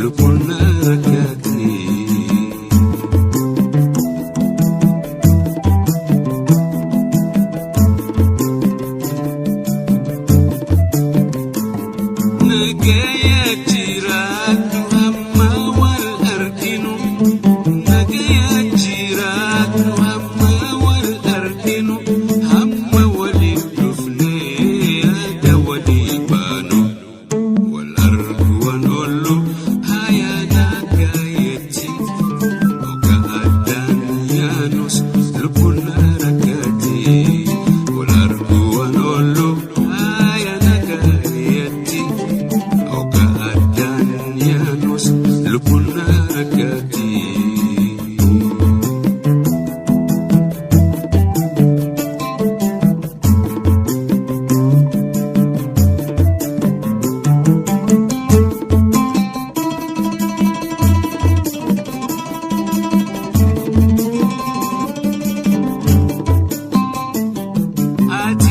lubbuun rakkate. Nagaya jiraatu hamma wal arginu, nagaya jiraatu hamma wal arginu, hamma waliin dhufnee yaada walii baanu, wal arguun oolu haya nagayetti, oga addaan yaanus lubbuun rakkate, wal arguun oolu haya nagayetti. Lubbuun rakkate. Ati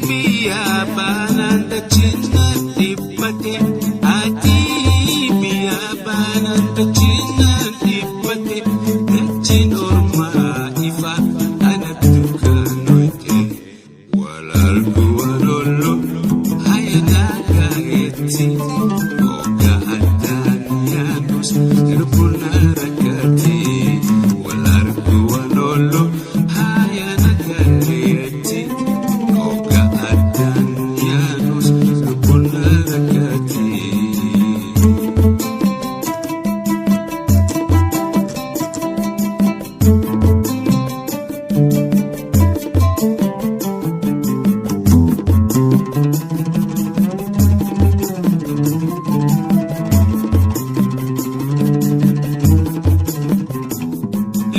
biyya baanaan dachina dhibbate. Dachin ormaa ifa anatu kanoite, wal arguun oolu haya nagayetti, oga addaan yaanus lubbuun rakkate, wal arguun oolu haya nagayetti, oga addaan yaanus lubbuun rakkate.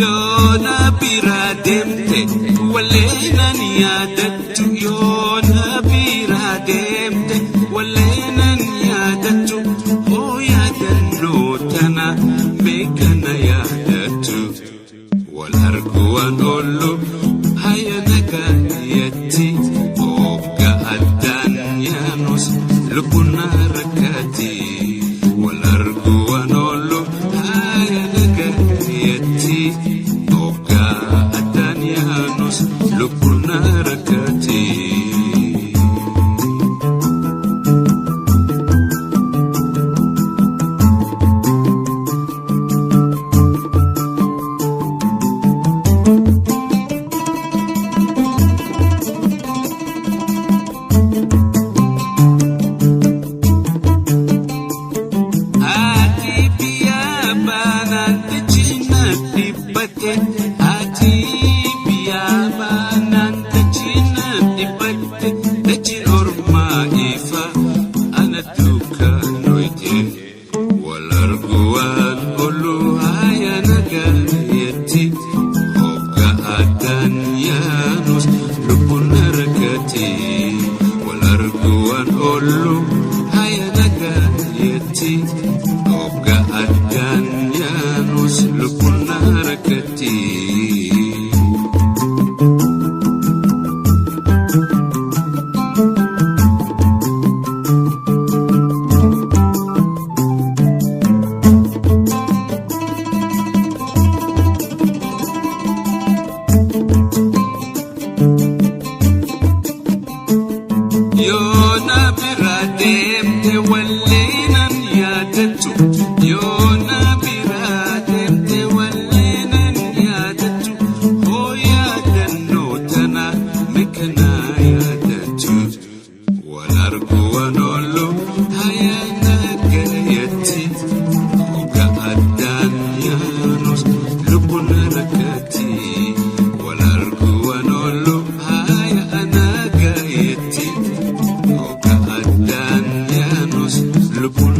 Yoona bira deemte waleenan yaadattu, yoona bira deemte waleenan yaadattu, hoo yaadannoo tana meeqana yaadattu, wal arguun oolu haya nagayetti, oga addaan yaanus lubbuun rakkate, wal arguun oolu haya nagayetti, oga addaan yaanus lubbuun rakkate. Ati biyya baanaan dachina dhibbate, ati biyya baanaan dachina dhibbate, dachin ormaa ifa anatu kanoite, wal arguun oolu haya nagayetti, oga addaan yaanus lubbuun rakkate, wal arguun oolu haya nagayetti, oga addaan yaanus lubbuun rakkate. Yoona bira deemte waleenan yaadattu, yoona bira deemte waleenan yaadattu, hoo yaadannoo tana meeqana yaadattu, wal arguun oolu haya nagayetti, oga addaan yaanus lubbuun rakkate, wal arguun oolu haya nagayetti, oga addaan yaanus lubbuun